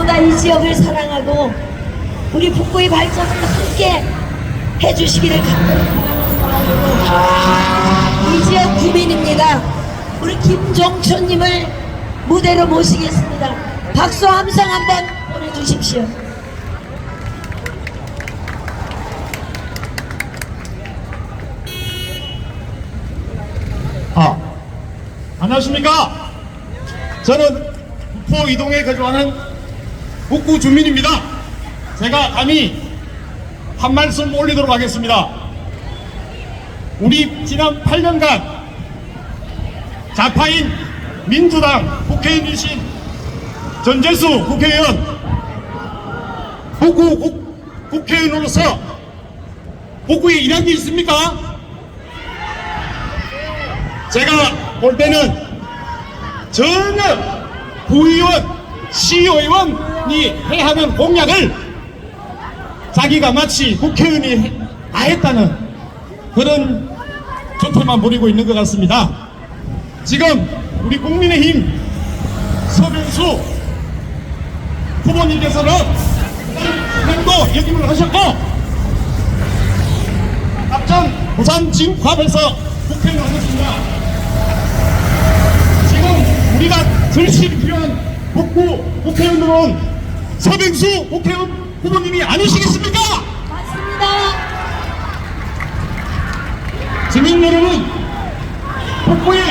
모두가 이 지역을 사랑하고 우리 북구의 발전을 함께 해주시기를 간절히 이 지역 구민입니다. 우리 김종춘님을 무대로 모시겠습니다. 박수 함성 한번 보내주십시오. 안녕하십니까? 저는 북포 이동에 거주하는 북구 주민입니다. 제가 감히 한 말씀 올리도록 하겠습니다. 우리 지난 8년간 좌파인 민주당 국회의원이신 전재수 국회의원, 북구 국회의원으로서 북구에 일한 게 있습니까? 제가 볼 때는 전혀 구의원, 시의원이 해야 하는 공약을 자기가 마치 국회의원이 다 했다는 그런 조태만 부리고 있는 것 같습니다. 지금 우리 국민의힘 서병수 후보님께서는 도 역임을 하셨고 앞전 부산 진구합에서 국회의원 하셨습니다. 지금 우리가 절실히 필요한 북구 국회의원은 서병수 국회의원 후보님이 아니시겠습니까? 맞습니다. 시민 여러분, 북구의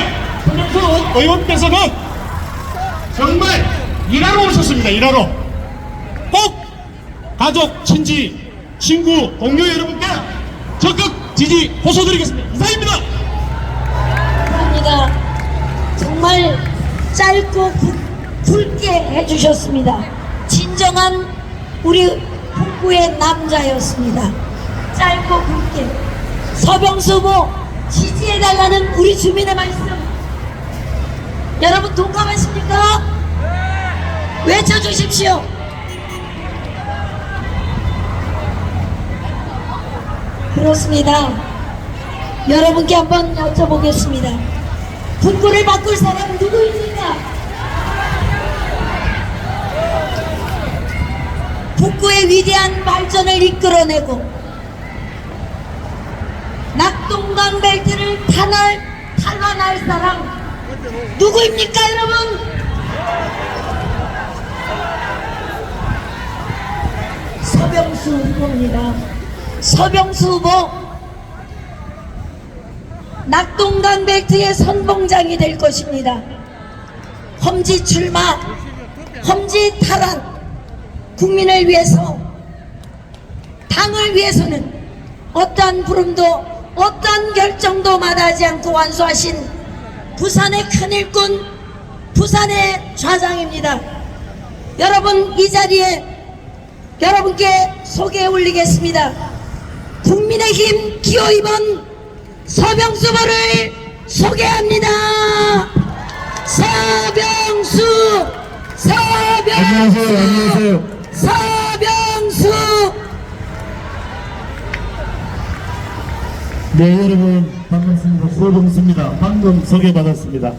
서병수 의원께서는 정말 일하러 오셨습니다. 일하러. 꼭 가족, 친지, 친구, 동료 여러분께 적극 지지 호소드리겠습니다. 이상입니다. 감사합니다. 정말 짧고 굵게 해주셨습니다. 진정한 우리 북구의 남자였습니다. 짧고 굵게 서병수 후보 지지해달라는 우리 주민의 말씀 여러분 동감하십니까? 외쳐주십시오. 그렇습니다. 여러분께 한번 여쭤보겠습니다. 북구를 바꿀 사람 누구입니까? 북구의 위대한 발전을 이끌어내고 낙동강 벨트를 탈환할 사람 누구입니까, 여러분? 서병수 후보입니다. 서병수 후보 낙동강 벨트의 선봉장이 될 것입니다. 험지 출마, 험지 탈환, 국민을 위해서, 당을 위해서는 어떠한 부름도 어떠한 결정도 마다하지 않고 완수하신 부산의 큰 일꾼, 부산의 좌장입니다. 여러분, 이 자리에 여러분께 소개해 올리겠습니다. 국민의힘 기호 2번 서병수 후보를 소개합니다. 서병수. 안녕하세요. 서병수. 네, 여러분 반갑습니다. 서병수입니다. 방금 소개받았습니다.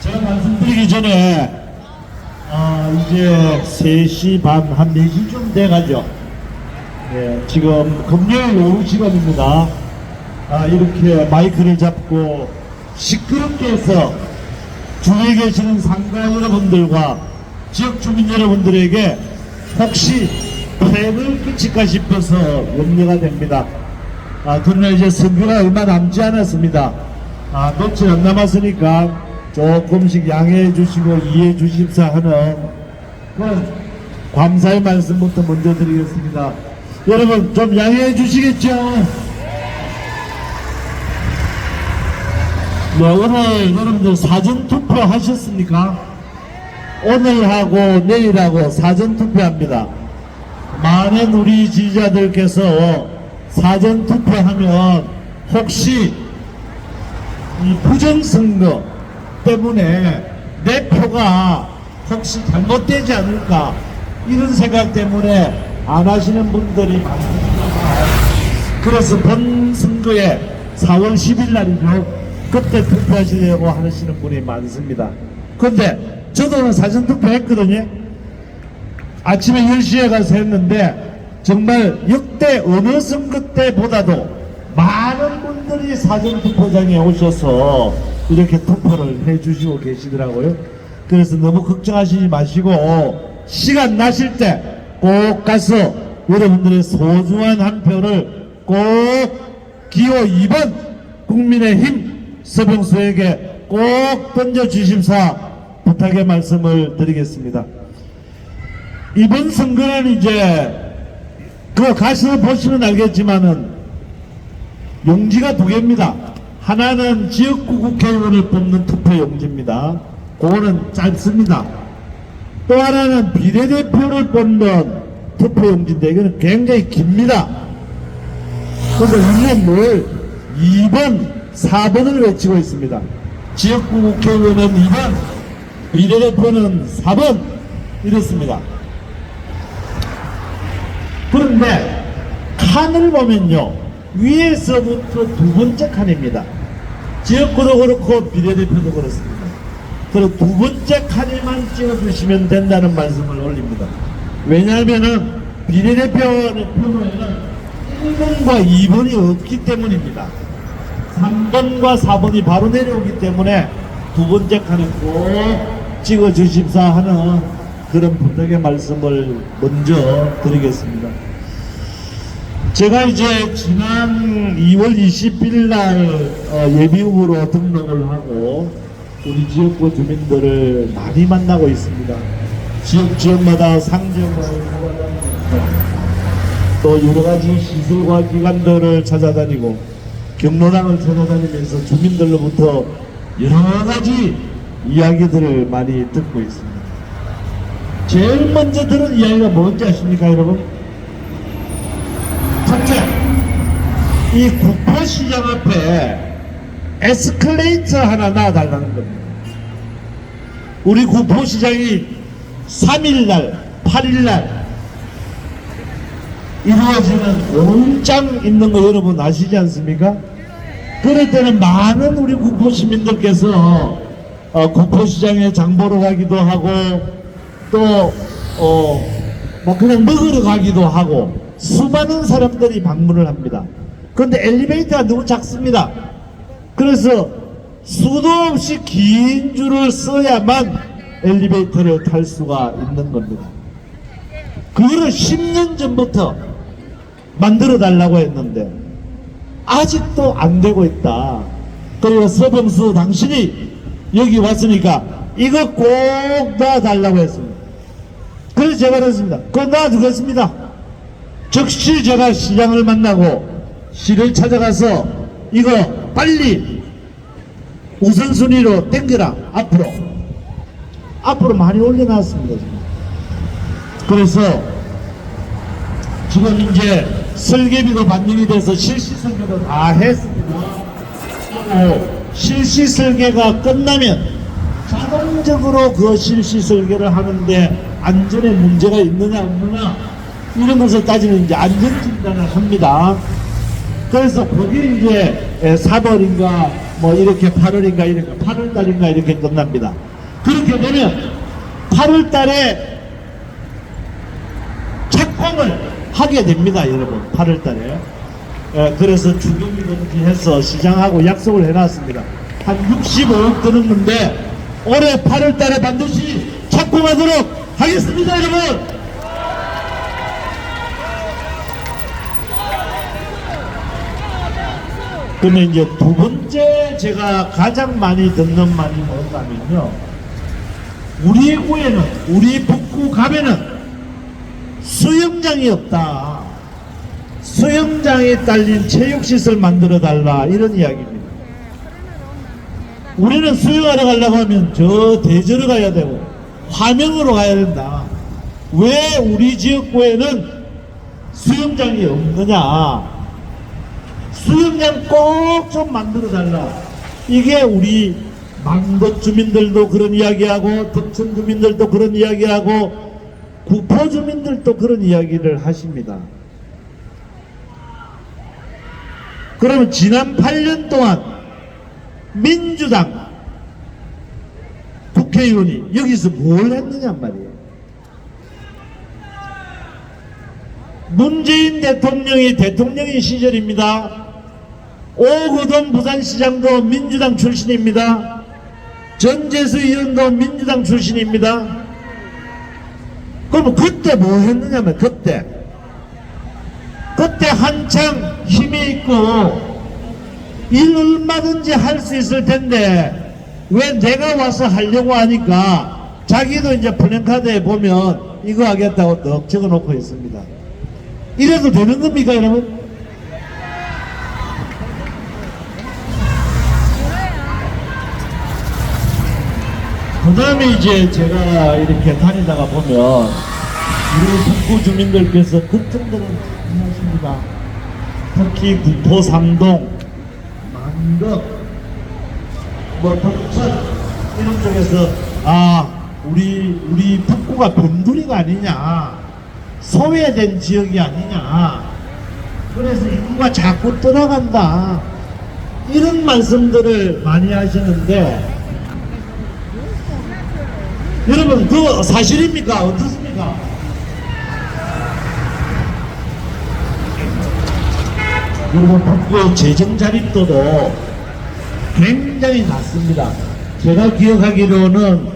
제가 말씀드리기 전에 이제 3시 반, 한 4시쯤 돼가죠. 네, 지금 금요일 오후 시간입니다. 이렇게 마이크를 잡고 시끄럽게 해서 주위에 계시는 상가 여러분들과 지역 주민 여러분들에게 혹시 폐를 끼칠까 싶어서 염려가 됩니다. 그러나 이제 선거가 얼마 남지 않았습니다. 며칠 안 남았으니까 조금씩 양해해 주시고 이해해 주십사 하는 그런 감사의 말씀부터 먼저 드리겠습니다. 여러분 좀 양해해 주시겠죠? 네, 오늘 여러분들 사전투표 하셨습니까? 오늘하고 내일하고 사전투표합니다. 많은 우리 지지자들께서 사전투표하면 혹시 이 부정선거 때문에 내 표가 혹시 잘못되지 않을까 이런 생각 때문에 안 하시는 분들이 많습니다. 그래서 본 선거에 4월 10일 날이죠. 그때 투표하시려고 하시는 분이 많습니다. 그런데 저도 오늘 사전투표 했거든요. 아침에 10시에 가서 했는데 정말 역대 어느 선거 때보다도 많은 분들이 사전투표장에 오셔서 이렇게 투표를 해주시고 계시더라고요. 그래서 너무 걱정하시지 마시고 시간 나실 때 꼭 가서 여러분들의 소중한 한 표를 꼭 기호 2번 국민의힘 서병수에게 꼭 던져주심사 부탁의 말씀을 드리겠습니다. 이번 선거는 이제 그거 가서 보시면 알겠지만은 용지가 두 개입니다. 하나는 지역구 국회의원을 뽑는 투표 용지입니다. 그거는 짧습니다. 또 하나는 비례대표를 뽑는 투표 용지인데 이거는 굉장히 깁니다. 그래서 우리는 늘 2번, 4번을 외치고 있습니다. 지역구 국회의원은 2번, 비례대표는 4번 이렇습니다. 그런데 칸을 보면요, 위에서부터 두 번째 칸입니다. 지역구도 그렇고 비례대표도 그렇습니다. 그리고 두 번째 칸에만 찍어주시면 된다는 말씀을 올립니다. 왜냐하면은 비례대표의 표에는 1번과 2번이 없기 때문입니다. 3번과 4번이 바로 내려오기 때문에 두 번째 칸에 꼭 찍어주십사 하는 그런 부탁의 말씀을 먼저 드리겠습니다. 제가 이제 지난 2월 20일 날 예비후보로 등록을 하고 우리 지역구 주민들을 많이 만나고 있습니다. 지역마다 상정을 또 여러가지 시설과 기관들을 찾아다니고 경로당을 찾아다니면서 주민들로부터 여러가지 이야기들을 많이 듣고 있습니다. 제일 먼저 들은 이야기가 뭔지 아십니까, 여러분? 첫째, 이 구포시장 앞에 에스컬레이터 하나 놔달라는 겁니다. 우리 구포시장이 3일날, 8일날 이루어지는 오름장 있는 거 여러분 아시지 않습니까? 그럴 때는 많은 우리 구포 시민들께서 구포시장에 장보러 가기도 하고 또 뭐 그냥 먹으러 가기도 하고 수많은 사람들이 방문을 합니다. 그런데 엘리베이터가 너무 작습니다. 그래서 수도 없이 긴 줄을 써야만 엘리베이터를 탈 수가 있는 겁니다. 그거를 10년 전부터 만들어 달라고 했는데 아직도 안 되고 있다. 그리고 서병수 당신이 여기 왔으니까 이거 꼭 놔달라고 했습니다. 그래서 제가 그랬습니다. 그거 놔두겠습니다. 즉시 제가 시장을 만나고 시를 찾아가서 이거 빨리 우선순위로 땡겨라. 앞으로 많이 올려놨습니다. 지금. 그래서 지금 이제 설계비도 반영이 돼서 실시 설계도 다 했습니다. 실시 설계가 끝나면 자동적으로 그 실시 설계를 하는데 안전에 문제가 있느냐 없느냐 이런 것을 따지는 이제 안전 진단을 합니다. 그래서 거기 이제 4월인가 뭐 이렇게 8월인가 이렇게 8월달인가 이렇게 끝납니다. 그렇게 되면 8월달에 착공을 하게 됩니다, 여러분. 8월달에. 그래서 주경이든지 해서 시장하고 약속을 해놨습니다. 한 65억 드는데 올해 8월달에 반드시 착공하도록 하겠습니다, 여러분. 근데 이제 두 번째 제가 가장 많이 듣는 말이 뭔가 하면요, 우리 구에는, 우리 북구 가면은 수영장이 없다, 수영장에 딸린 체육시설 만들어 달라, 이런 이야기입니다. 우리는 수영하러 가려고 하면 저 대저로 가야 되고 화명으로 가야 된다. 왜 우리 지역구에는 수영장이 없느냐, 수영장 꼭 좀 만들어 달라. 이게 우리 망덕 주민들도 그런 이야기하고 덕천 주민들도 그런 이야기하고 구포 주민들도 그런 이야기를 하십니다. 그러면 지난 8년 동안 민주당 국회의원이 여기서 뭘 했느냐 말이에요. 문재인 대통령이 대통령인 시절입니다. 오거돈 부산시장도 민주당 출신입니다. 전재수 의원도 민주당 출신입니다. 그럼 그때 뭐 했느냐면 그때 한창 힘이 있고 일 얼마든지 할 수 있을 텐데 왜 내가 와서 하려고 하니까 자기도 이제 플랜카드에 보면 이거 하겠다고 떡 적어 놓고 있습니다. 이래도 되는 겁니까 여러분? 그 다음에 이제 제가 이렇게 다니다가 보면 우리 북구 주민들께서 걱정들은 많이 하십니다. 특히 구포 삼동, 만덕, 덕천 이런 쪽에서 우리 북구가 변두리가 아니냐, 소외된 지역이 아니냐, 그래서 인구가 자꾸 떠나간다, 이런 말씀들을 많이 하시는데 여러분 그거 사실입니까? 어떻습니까? 여러분 북구 재정 자립도도 굉장히 낮습니다. 제가 기억하기로는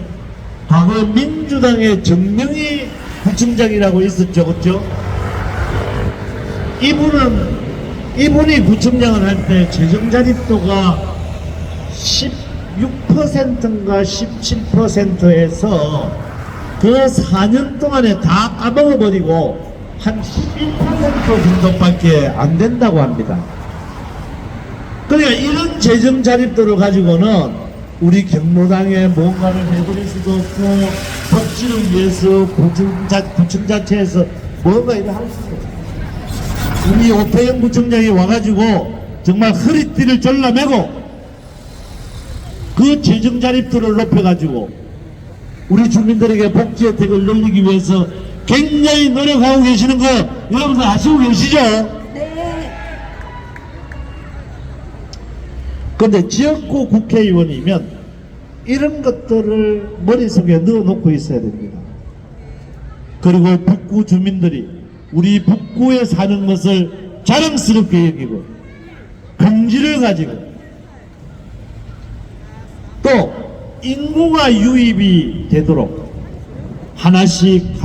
과거 민주당의 정명희 구청장이라고 있었죠, 그렇죠? 이분이 구청장을 할 때 재정 자립도가 16%인가 17%에서 그 4년 동안에 다 까먹어버리고 한 11% 정도밖에 안 된다고 합니다. 그러니까 이런 재정 자립도를 가지고는 우리 경로당에 뭔가를 해드릴 수도 없고 복지를 위해서 구청자체에서 뭔가 이렇게 할 수도 없고, 우리 오태영 구청장이 와가지고 정말 허리띠를 졸라매고 그 재정 자립도를 높여가지고 우리 주민들에게 복지 혜택을 늘리기 위해서 굉장히 노력하고 계시는 거 여러분들 아시고 계시죠? 네. 근데 지역구 국회의원이면 이런 것들을 머릿속에 넣어놓고 있어야 됩니다. 그리고 북구 주민들이 우리 북구에 사는 것을 자랑스럽게 여기고 긍지를 가지고 또 인구가 유입이 되도록 하나씩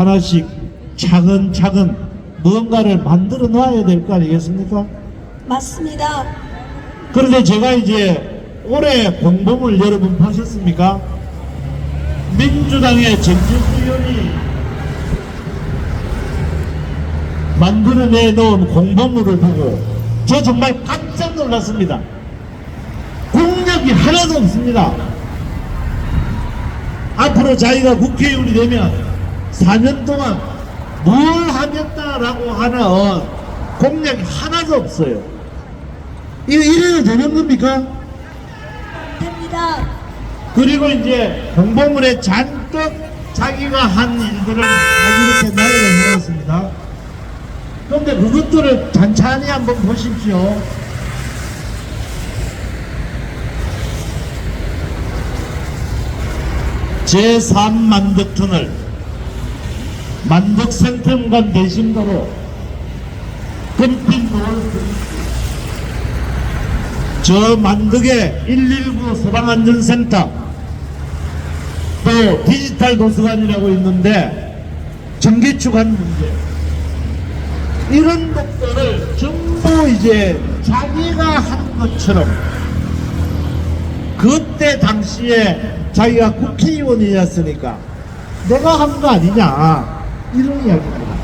차근차근 무언가를 만들어 놔야 될 거 아니겠습니까? 맞습니다. 그런데 제가 이제 올해 공보물 여러분 보셨습니까? 민주당의 전재수 의원이 만들어내 놓은 공보물을 보고 저 정말 깜짝 놀랐습니다. 공약이 하나도 없습니다. 앞으로 자기가 국회의원이 되면 4년 동안 뭘 하겠다라고 하는 공약이 하나도 없어요. 이거 이래도 되는 겁니까? 됩니다. 그리고 이제 공보물에 잔뜩 자기가 한 일들을 이렇게 나열을 해놨습니다. 그런데 그것들을 찬찬히 한번 보십시오. 제3만덕터널, 만덕센텀간 대심도로, 금빛노을, 저 만덕에 119 소방안전센터, 또 디지털 도서관이라고 있는데 전기축한 문제, 이런 것들을 전부 이제 자기가 한 것처럼 그때 당시에 자기가 국회의원이었으니까 내가 한 거 아니냐, 이런 이야기입니다.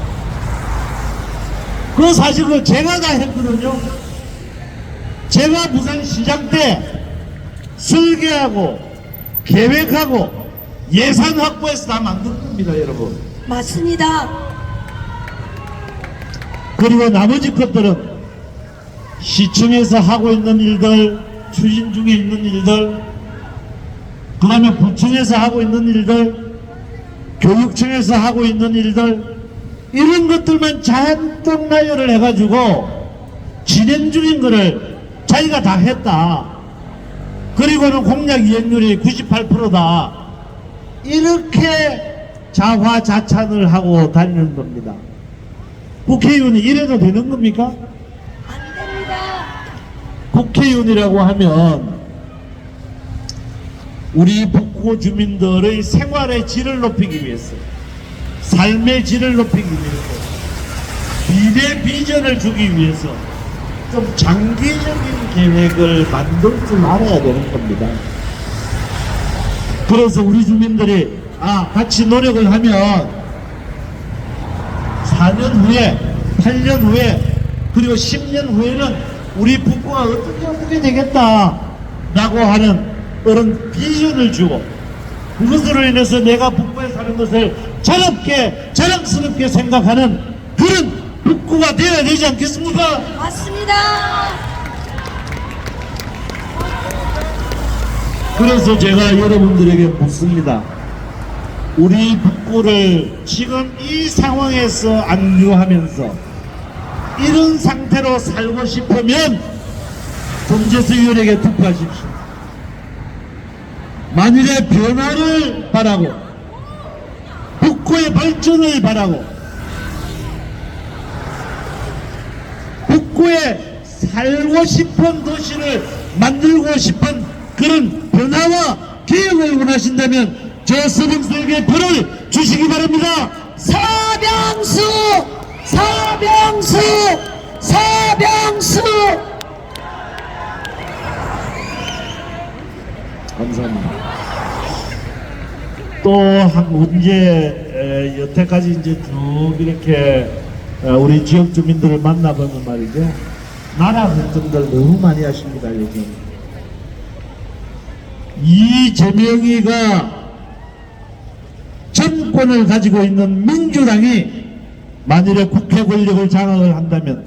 그 사실 그 제가 다 했거든요. 제가 부산시장 때 설계하고 계획하고 예산 확보해서 다 만든 겁니다, 여러분. 맞습니다. 그리고 나머지 것들은 시청에서 하고 있는 일들, 추진 중에 있는 일들, 그 다음에 구청에서 하고 있는 일들, 교육청에서 하고 있는 일들, 이런 것들만 잔뜩 나열을 해가지고 진행 중인 거를 자기가 다 했다. 그리고는 공약 이행률이 98%다. 이렇게 자화자찬을 하고 다니는 겁니다. 국회의원이 이래도 되는 겁니까? 안 됩니다. 국회의원이라고 하면 우리 북구 주민들의 생활의 질을 높이기 위해서, 삶의 질을 높이기 위해서, 미래 비전을 주기 위해서 좀 장기적인 계획을 만들 줄 알아야 되는 겁니다. 그래서 우리 주민들이 같이 노력을 하면 4년 후에, 8년 후에, 그리고 10년 후에는 우리 북구가 어떻게 되겠다라고 하는 그런 비전을 주고, 그것으로 인해서 내가 북구에 사는 것을 자랑스럽게 생각하는 그런 북구가 되어야 되지 않겠습니까? 맞습니다. 그래서 제가 여러분들에게 묻습니다. 우리 북구를 지금 이 상황에서 안주하면서 이런 상태로 살고 싶으면 정재수 의원에게 투표하십시오. 만일에 변화를 바라고, 북구의 발전을 바라고, 북구에 살고 싶은 도시를 만들고 싶은 그런 변화와 개혁을 원하신다면 저 서병수에게 표를 주시기 바랍니다. 서병수! 서병수! 서병수! 감사합니다. 또 한 문제, 여태까지 이제 쭉 이렇게 우리 지역 주민들을 만나보면 말이죠. 나라 걱정들 너무 많이 하십니다, 요즘. 이재명이가 정권을 가지고 있는 민주당이 만일에 국회 권력을 장악을 한다면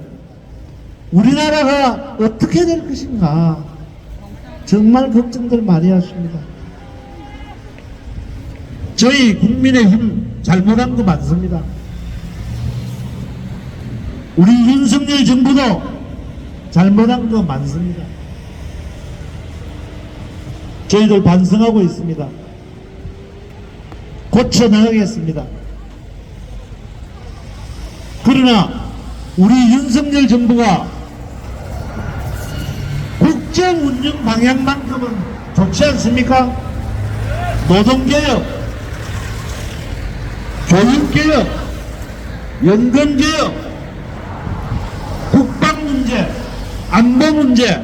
우리나라가 어떻게 될 것인가 정말 걱정들 많이 하십니다. 저희 국민의힘 잘못한 거 많습니다. 우리 윤석열 정부도 잘못한 거 많습니다. 저희들 반성하고 있습니다. 고쳐나가겠습니다. 그러나 우리 윤석열 정부가 국정 운영 방향만큼은 좋지 않습니까? 노동개혁, 교육개혁, 연금개혁, 국방문제, 안보문제,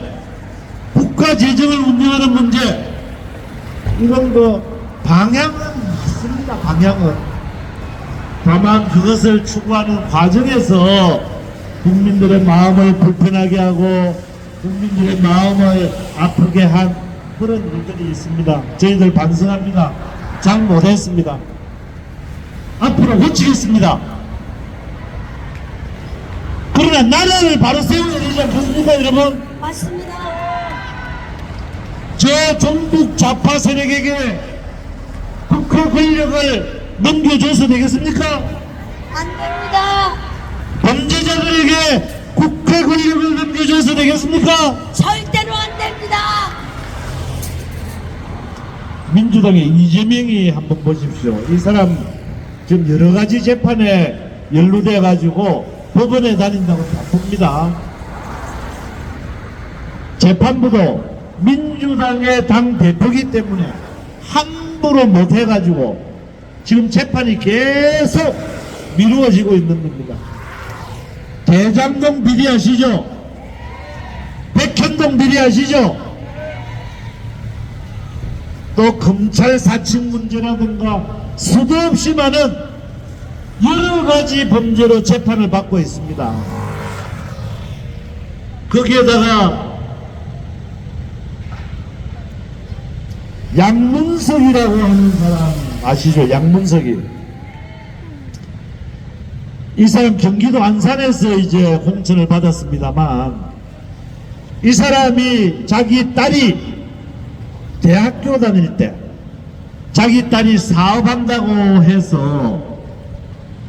국가재정을 운영하는 문제, 이런 거 방향은 맞습니다. 방향은. 다만 그것을 추구하는 과정에서 국민들의 마음을 불편하게 하고 국민들의 마음을 아프게 한 그런 일들이 있습니다. 저희들 반성합니다. 잘 못했습니다. 앞으로 고치겠습니다. 그러나 나라를 바로 세워야 되지 않겠습니까, 여러분? 맞습니다. 저 종북 좌파 세력에게 국회 권력을 넘겨줘서 되겠습니까? 안 됩니다. 범죄자들에게 국회 권력을 넘겨줘서 되겠습니까? 절대로 안 됩니다. 민주당의 이재명이 한번 보십시오. 이 사람 지금 여러 가지 재판에 연루돼 가지고 법원에 다닌다고 바쁩니다. 재판부도 민주당의 당 대표기 때문에 함부로 못 해가지고 지금 재판이 계속 미루어지고 있는 겁니다. 대장동 비리 아시죠? 백현동 비리 아시죠? 또 검찰 사칭 문제라든가 수도 없이 많은 여러 가지 범죄로 재판을 받고 있습니다. 거기에다가 양문석이라고 하는 사람 아시죠? 양문석이. 이 사람 경기도 안산에서 이제 공천을 받았습니다만 이 사람이 자기 딸이 대학교 다닐 때 자기 딸이 사업한다고 해서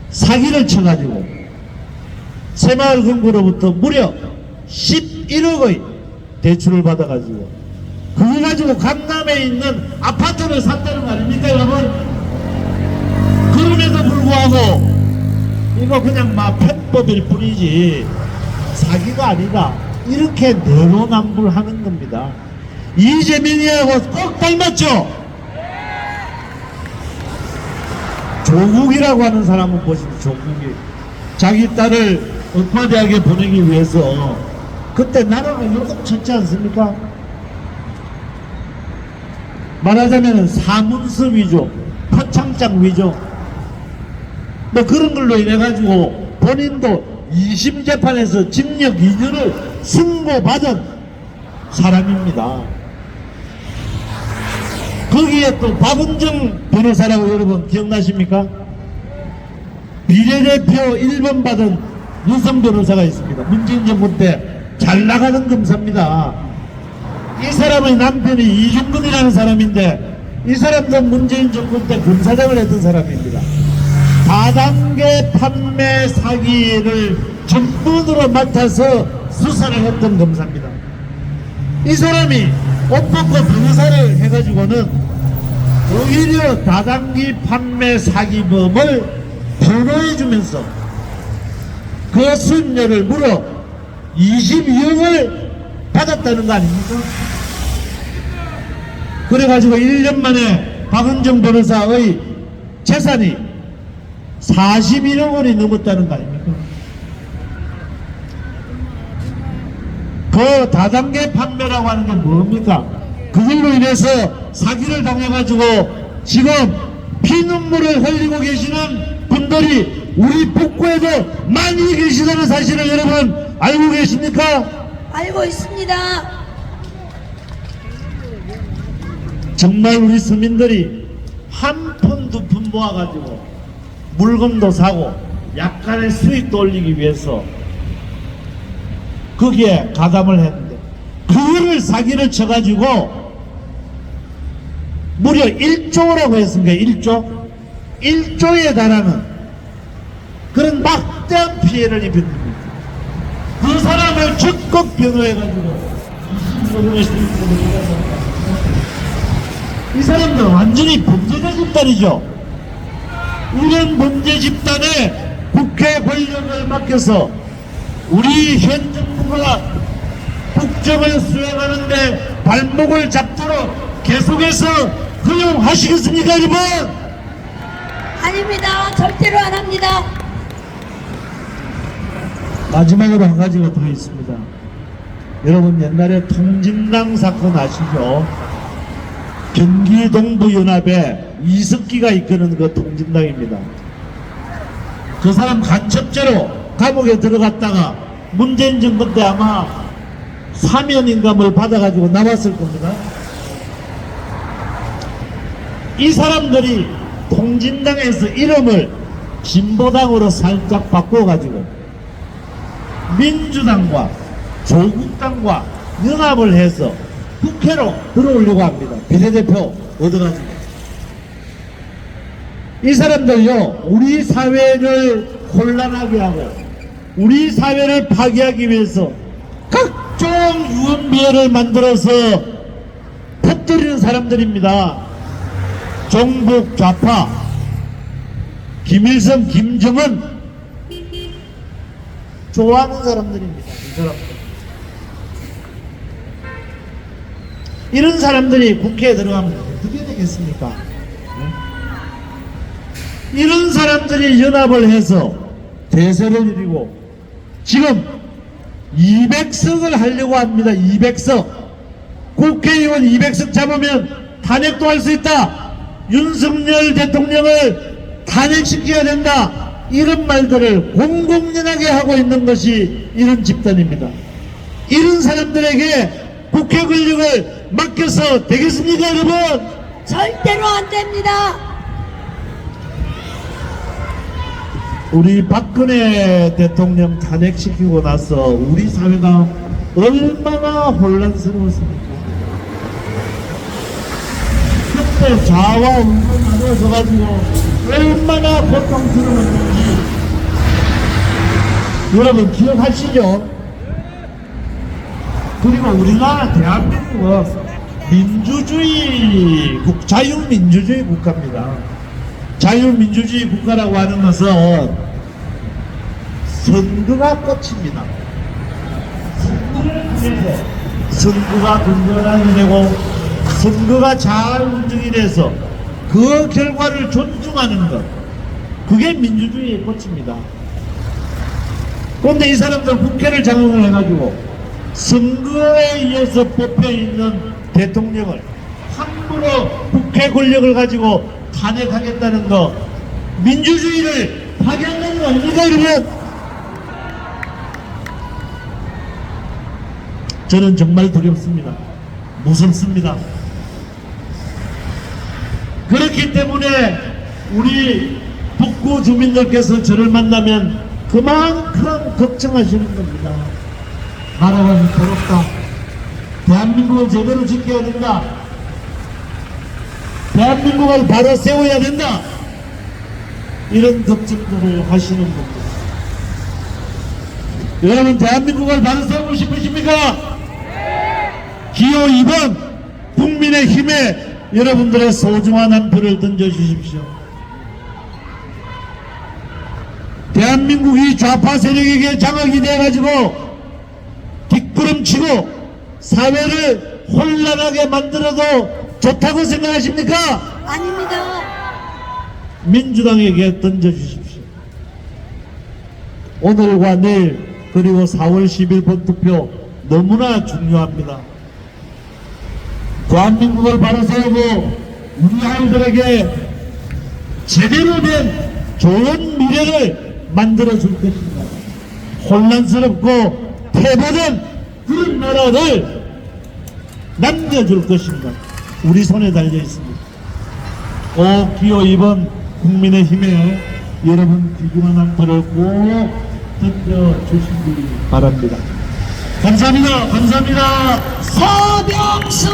사기를 쳐가지고 새마을금고로부터 무려 11억의 대출을 받아가지고 그거 가지고 강남에 있는 아파트를 샀다는 거 아닙니까, 여러분? 그럼에도 불구하고 이거 그냥 막 편법일 뿐이지 사기가 아니다. 이렇게 내로남불하는 겁니다. 이재명이하고 꼭 닮았죠? 조국이라고 하는 사람은 보시면 조국이 자기 딸을 의과대학에 보내기 위해서 그때 나라가 요금 쳤지 않습니까? 말하자면 사문서 위조, 표창장 위조 뭐 그런 걸로 인해 가지고 본인도 2심 재판에서 징역 2년을 승고받은 사람입니다. 거기에 또 박은정 변호사라고 여러분 기억나십니까? 비례대표 1번 받은 유성 변호사가 있습니다. 문재인 정부 때 잘 나가는 검사입니다. 이 사람의 남편이 이중근이라는 사람인데 이 사람도 문재인 정부 때 검사장을 했던 사람입니다. 다단계 판매 사기를 전문으로 맡아서 수사를 했던 검사입니다. 이 사람이 옷 벗고 변호사를 해가지고는 오히려 다단계 판매 사기범을 변호해주면서 그 수임료를 무려 22억을 받았다는 거 아닙니까? 그래가지고 1년 만에 박은정 변호사의 재산이 41억 원이 넘었다는 거 아닙니까? 그 다단계 판매라고 하는 게 뭡니까? 그걸로 인해서 사기를 당해가지고 지금 피눈물을 흘리고 계시는 분들이 우리 북구에도 많이 계시다는 사실을 여러분 알고 계십니까? 알고 있습니다. 정말 우리 서민들이 한 푼 두 푼 모아가지고 물건도 사고 약간의 수익도 올리기 위해서 거기에 가담을 했는데 그거를 사기를 쳐가지고 무려 1조라고 했습니다. 1조에 달하는 그런 막대한 피해를 입은 겁니다. 그 사람을 적극 변호해가지고 이 사람들 완전히 범죄자 집단이죠. 이런 범죄 집단에 국회 권력을 맡겨서 우리 현 정부가 국정을 수행하는데 발목을 잡도록 계속해서 허용하시겠습니까, 여러분? 아닙니다. 절대로 안 합니다. 마지막으로 한 가지가 더 있습니다. 여러분 옛날에 통진당 사건 아시죠? 경기동부연합에 이석기가 이끄는 그 통진당입니다. 그 사람 간첩죄로 감옥에 들어갔다가 문재인 정부 때 아마 사면인감을 받아가지고 나왔을 겁니다. 이 사람들이 통진당에서 이름을 진보당으로 살짝 바꿔가지고 민주당과 조국당과 연합을 해서 국회로 들어오려고 합니다. 비례대표 얻어가지고. 이 사람들요, 우리 사회를 혼란하게 하고 우리 사회를 파괴하기 위해서 각종 유언비어를 만들어서 퍼뜨리는 사람들입니다. 종북 좌파, 김일성, 김정은 좋아하는 사람들입니다. 이 사람들. 이런 사람들이 국회에 들어가면 어떻게 되겠습니까? 이런 사람들이 연합을 해서 대세를 이루고 지금 200석을 하려고 합니다. 200석. 국회의원 200석 잡으면 탄핵도 할 수 있다. 윤석열 대통령을 탄핵시켜야 된다. 이런 말들을 공공연하게 하고 있는 것이 이런 집단입니다. 이런 사람들에게 국회 권력을 맡겨서 되겠습니까, 여러분? 절대로 안 됩니다. 우리 박근혜 대통령 탄핵시키고 나서 우리 사회가 얼마나 혼란스러웠습니까? 그때 좌와 우가 나눠져가지고 얼마나 고통스러웠는지 여러분 기억하시죠? 그리고 우리나라 대한민국은 민주주의 자유민주주의 국가입니다. 자유민주주의 국가라고 하는 것은 선거가 끝입니다. 선거를 통해서 선거가 건전하게 되고 선거가 잘 운영이 돼서 그 결과를 존중하는 것, 그게 민주주의의 꽃입니다. 그런데 이 사람들 국회를 장악을 해가지고 선거에 의해서 뽑혀있는 대통령을 함부로 국회 권력을 가지고 탄핵하겠다는 거, 민주주의를 파괴한다는 거 아닙니까, 여러분? 저는 정말 두렵습니다. 무섭습니다. 그렇기 때문에 우리 북구 주민들께서 저를 만나면 그만큼 걱정하시는 겁니다. 나라가 더럽다. 대한민국을 제대로 지켜야 된다. 대한민국을 바로 세워야 된다. 이런 걱정들을 하시는 겁니다. 여러분, 대한민국을 바로 세우고 싶으십니까? 기호 2번 국민의힘에 여러분들의 소중한 한 표를 던져주십시오. 대한민국이 좌파 세력에게 장악이 돼가지고 뒷걸음치고 사회를 혼란하게 만들어도 좋다고 생각하십니까? 아닙니다. 민주당에게 던져주십시오. 오늘과 내일 그리고 4월 10일 본투표 너무나 중요합니다. 대한민국을 바로 세우고 우리 아이들에게 제대로 된 좋은 미래를 만들어줄 것입니다. 혼란스럽고 패배된 그런 나라를 남겨줄 것입니다. 우리 손에 달려 있습니다. 기호 2번 국민의힘에 여러분 귀중한 한 표를 꼭 던져주시기 바랍니다. 감사합니다. 감사합니다. 서병수